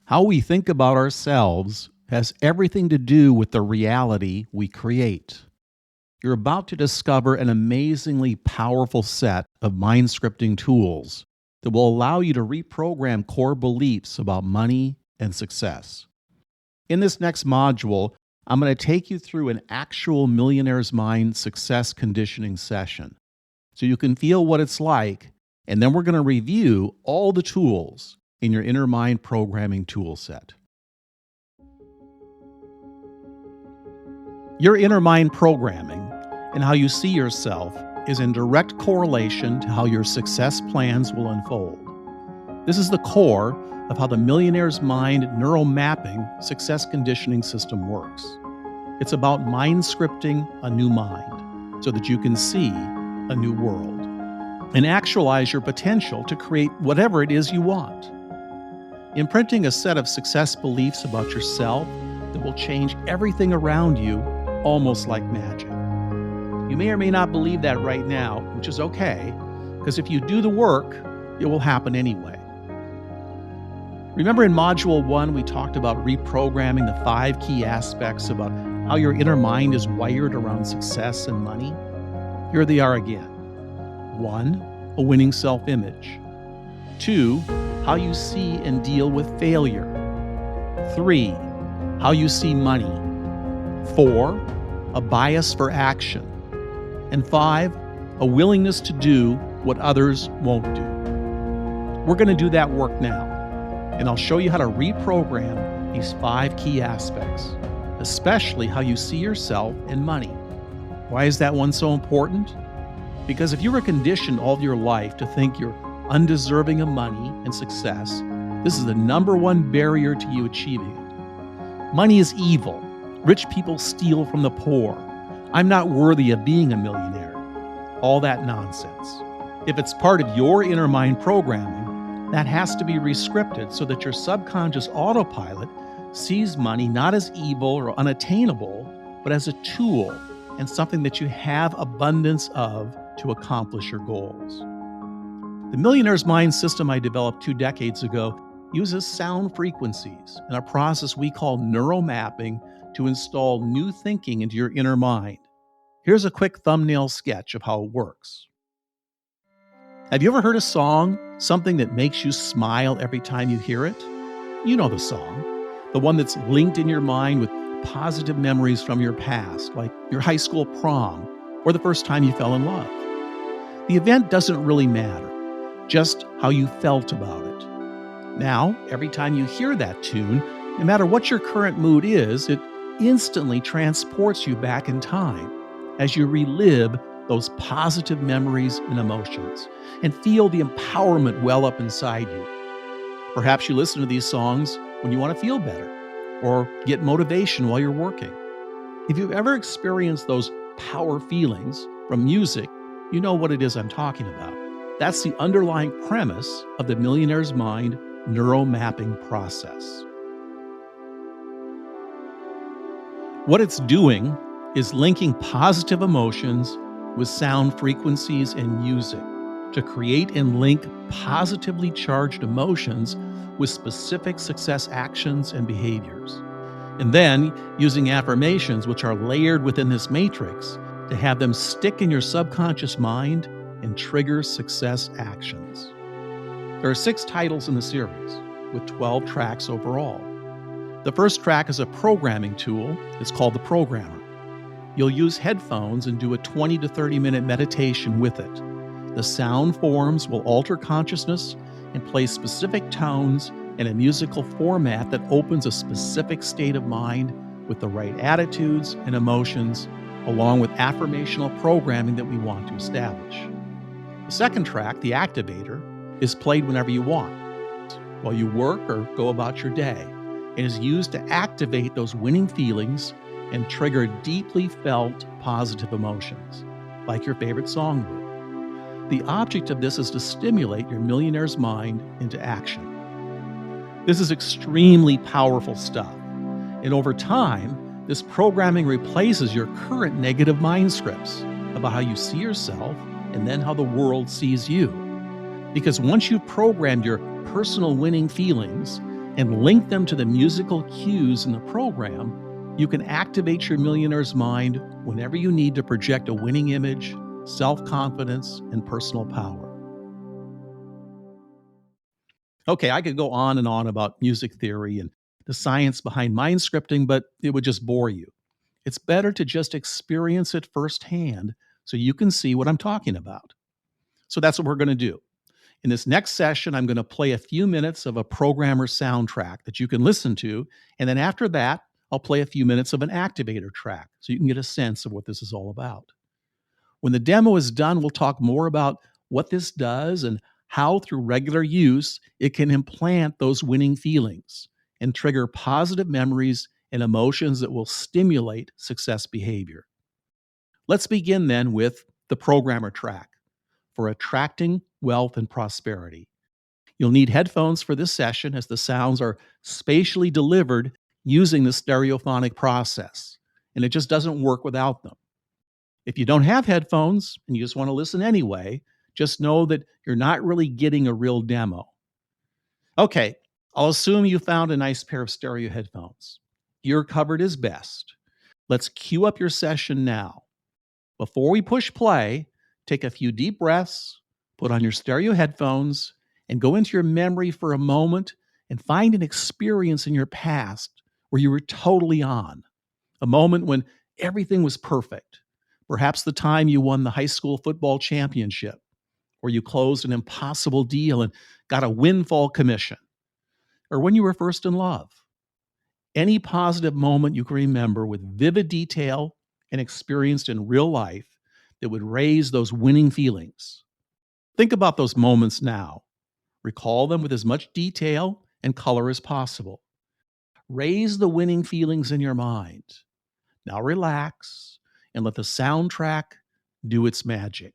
How we think about ourselves has everything to do with the reality we create. You're about to discover an amazingly powerful set of mind scripting tools that will allow you to reprogram core beliefs about money and success. In this next module, I'm going to take you through an actual Millionaires Mind success conditioning session so you can feel what it's like, and then we're going to review all the tools in your inner mind programming tool set. Your inner mind programming and how you see yourself is in direct correlation to how your success plans will unfold. This is the core of how the Millionaires Mind Neuro Mapping success conditioning system works. It's about mind scripting a new mind so that you can see a new world and actualize your potential to create whatever it is you want. Imprinting a set of success beliefs about yourself that will change everything around you almost like magic. You may or may not believe that right now, which is okay, because if you do the work, it will happen anyway. Remember in Module 1, we talked about reprogramming the 5 key aspects about how your inner mind is wired around success and money? Here they are again. 1, a winning self-image. 2, how you see and deal with failure. 3, how you see money. 4, a bias for action. And 5, a willingness to do what others won't do. We're going to do that work now, and I'll show you how to reprogram these 5 key aspects, especially how you see yourself and money. Why is that one so important? Because if you were conditioned all of your life to think you're undeserving of money and success, this is the number one barrier to you achieving it. Money is evil. Rich people steal from the poor. I'm not worthy of being a millionaire. All that nonsense. If it's part of your inner mind programming, that has to be rescripted so that your subconscious autopilot sees money not as evil or unattainable, but as a tool and something that you have abundance of to accomplish your goals. The Millionaire's Mind system I developed 2 decades ago uses sound frequencies and a process we call Neuro Mapping to install new thinking into your inner mind. Here's a quick thumbnail sketch of how it works. Have you ever heard a song, something that makes you smile every time you hear it? You know the song, the one that's linked in your mind with positive memories from your past, like your high school prom or the first time you fell in love. The event doesn't really matter, just how you felt about it. Now, every time you hear that tune, no matter what your current mood is, it instantly transports you back in time as you relive those positive memories and emotions and feel the empowerment well up inside you. Perhaps you listen to these songs when you want to feel better or get motivation while you're working. If you've ever experienced those power feelings from music, you know what it is I'm talking about. That's the underlying premise of the Millionaire's Mind Neuro Mapping process. What it's doing is linking positive emotions with sound frequencies and music to create and link positively charged emotions with specific success actions and behaviors. And then using affirmations, which are layered within this matrix, to have them stick in your subconscious mind and trigger success actions. There are 6 titles in the series, with 12 tracks overall. The first track is a programming tool. It's called the Programmer. You'll use headphones and do a 20 to 30 minute meditation with it. The sound forms will alter consciousness and play specific tones in a musical format that opens a specific state of mind with the right attitudes and emotions, along with affirmational programming that we want to establish. The second track, the Activator, is played whenever you want, while you work or go about your day, and is used to activate those winning feelings and trigger deeply felt positive emotions, like your favorite song would. The object of this is to stimulate your millionaire's mind into action. This is extremely powerful stuff, and over time, this programming replaces your current negative mind scripts about how you see yourself and then how the world sees you. Because once you've programmed your personal winning feelings and link them to the musical cues in the program, you can activate your millionaire's mind whenever you need to project a winning image, self-confidence, and personal power. Okay, I could go on and on about music theory and the science behind mind scripting, but it would just bore you. It's better to just experience it firsthand so you can see what I'm talking about. So that's what we're going to do. In this next session, I'm going to play a few minutes of a programmer soundtrack that you can listen to. And then after that, I'll play a few minutes of an activator track so you can get a sense of what this is all about. When the demo is done, we'll talk more about what this does and how, through regular use, it can implant those winning feelings and trigger positive memories and emotions that will stimulate success behavior. Let's begin then with the programmer track for attracting wealth and prosperity. You'll need headphones for this session as the sounds are spatially delivered using the stereophonic process, and it just doesn't work without them. If you don't have headphones and you just want to listen anyway, just know that you're not really getting a real demo. Okay, I'll assume you found a nice pair of stereo headphones. Ear covered is best. Let's cue up your session now. Before we push play, take a few deep breaths, put on your stereo headphones, and go into your memory for a moment and find an experience in your past where you were totally on. A moment when everything was perfect. Perhaps the time you won the high school football championship, or you closed an impossible deal and got a windfall commission, or when you were first in love. Any positive moment you can remember with vivid detail and experienced in real life that would raise those winning feelings. Think about those moments now. Recall them with as much detail and color as possible. Raise the winning feelings in your mind. Now relax and let the soundtrack do its magic.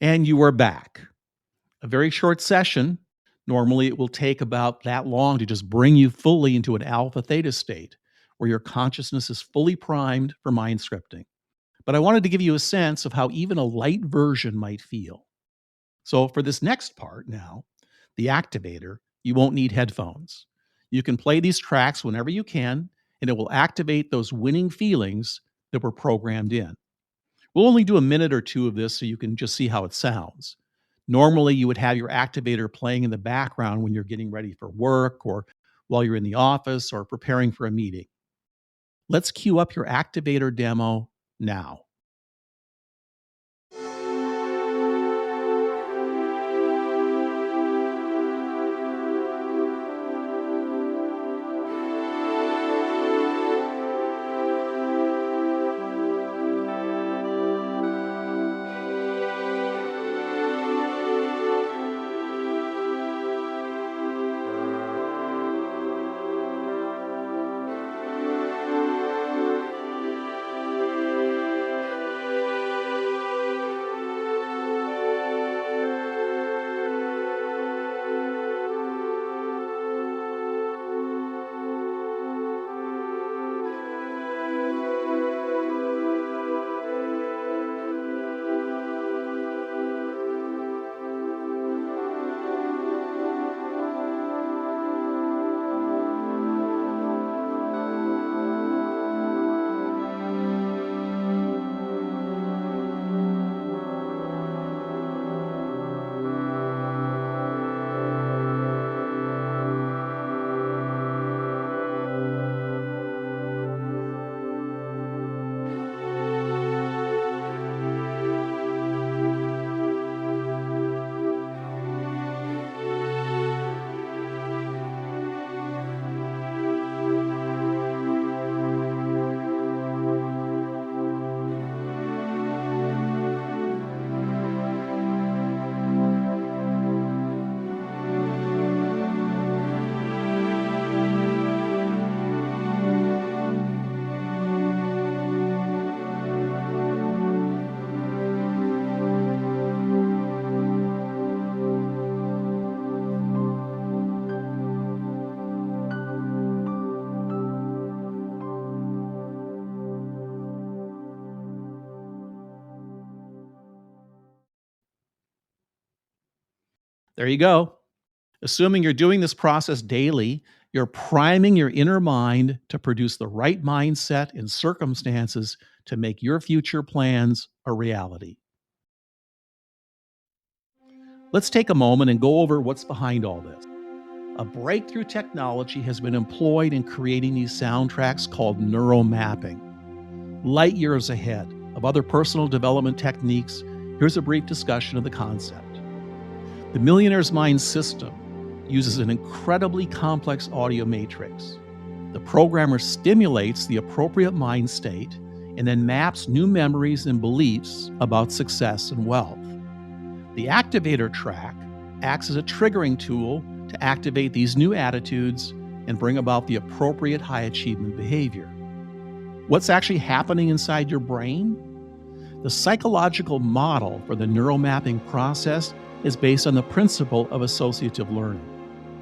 And you are back. A very short session. Normally, it will take about that long to just bring you fully into an alpha theta state where your consciousness is fully primed for mind scripting. But I wanted to give you a sense of how even a light version might feel. So, for this next part now, the activator, you won't need headphones. You can play these tracks whenever you can, and it will activate those winning feelings that were programmed in. We'll only do a minute or two of this so you can just see how it sounds. Normally, you would have your activator playing in the background when you're getting ready for work or while you're in the office or preparing for a meeting. Let's cue up your activator demo now. There you go. Assuming you're doing this process daily, you're priming your inner mind to produce the right mindset and circumstances to make your future plans a reality. Let's take a moment and go over what's behind all this. A breakthrough technology has been employed in creating these soundtracks called Neuro Mapping. Light years ahead of other personal development techniques, here's a brief discussion of the concept. The Millionaire's Mind system uses an incredibly complex audio matrix. The programmer stimulates the appropriate mind state and then maps new memories and beliefs about success and wealth. The activator track acts as a triggering tool to activate these new attitudes and bring about the appropriate high achievement behavior. What's actually happening inside your brain? The psychological model for the neuromapping process is based on the principle of associative learning.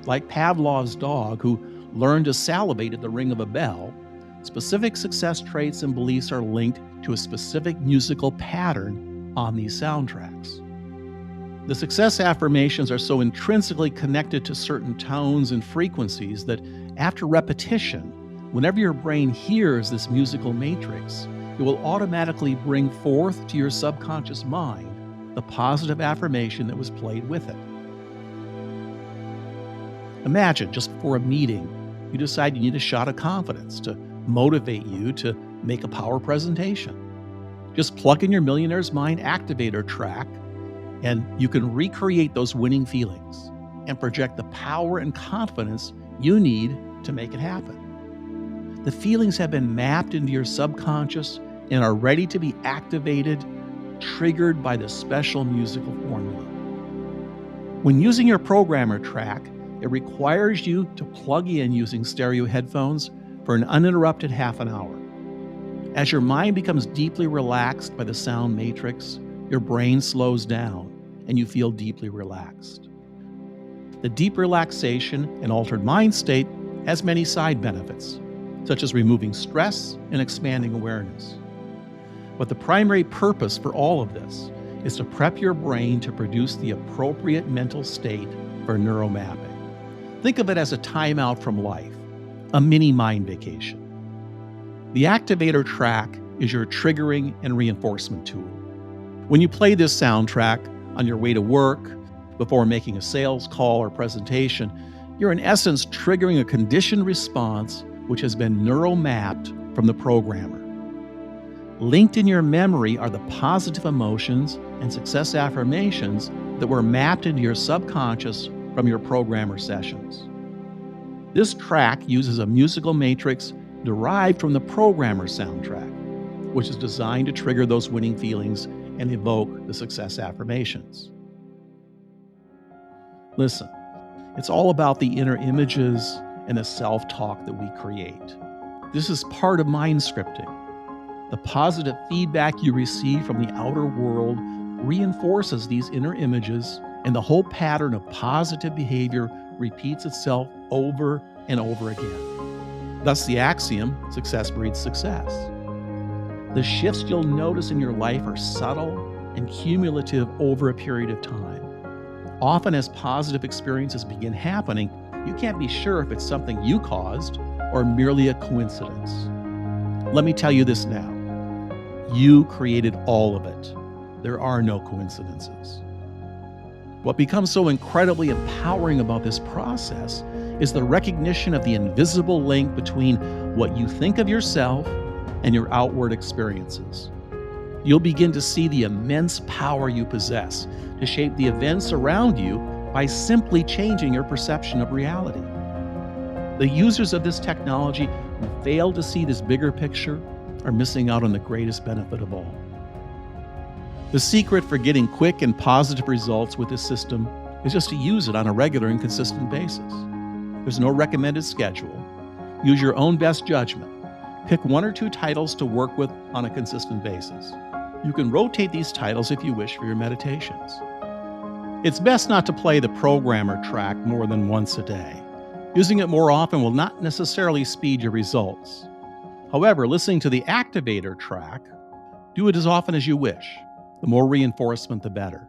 Like Pavlov's dog, who learned to salivate at the ring of a bell, specific success traits and beliefs are linked to a specific musical pattern on these soundtracks. The success affirmations are so intrinsically connected to certain tones and frequencies that after repetition, whenever your brain hears this musical matrix, it will automatically bring forth to your subconscious mind the positive affirmation that was played with it. Imagine just before a meeting, you decide you need a shot of confidence to motivate you to make a power presentation. Just plug in your Millionaire's Mind activator track, and you can recreate those winning feelings and project the power and confidence you need to make it happen. The feelings have been mapped into your subconscious and are ready to be activated, triggered by the special musical formula. When using your programmer track, it requires you to plug in using stereo headphones for an uninterrupted half an hour. As your mind becomes deeply relaxed by the sound matrix, your brain slows down and you feel deeply relaxed. The deep relaxation and altered mind state has many side benefits, such as removing stress and expanding awareness. But the primary purpose for all of this is to prep your brain to produce the appropriate mental state for neuro mapping. Think of it as a timeout from life, a mini mind vacation. The activator track is your triggering and reinforcement tool. When you play this soundtrack on your way to work, before making a sales call or presentation, you're in essence triggering a conditioned response which has been neuro-mapped from the programmer. Linked in your memory are the positive emotions and success affirmations that were mapped into your subconscious from your programmer sessions. This track uses a musical matrix derived from the programmer soundtrack, which is designed to trigger those winning feelings and evoke the success affirmations. Listen, it's all about the inner images and the self-talk that we create. This is part of mind scripting. The positive feedback you receive from the outer world reinforces these inner images, and the whole pattern of positive behavior repeats itself over and over again. Thus the axiom, success breeds success. The shifts you'll notice in your life are subtle and cumulative over a period of time. Often as positive experiences begin happening, you can't be sure if it's something you caused or merely a coincidence. Let me tell you this now. You created all of it. There are no coincidences. What becomes so incredibly empowering about this process is the recognition of the invisible link between what you think of yourself and your outward experiences. You'll begin to see the immense power you possess to shape the events around you by simply changing your perception of reality. The users of this technology who fail to see this bigger picture are missing out on the greatest benefit of all. The secret for getting quick and positive results with this system is just to use it on a regular and consistent basis. There's no recommended schedule. Use your own best judgment. Pick one or two titles to work with on a consistent basis. You can rotate these titles if you wish for your meditations. It's best not to play the programmer track more than once a day. Using it more often will not necessarily speed your results. However, listening to the activator track, do it as often as you wish. The more reinforcement, the better.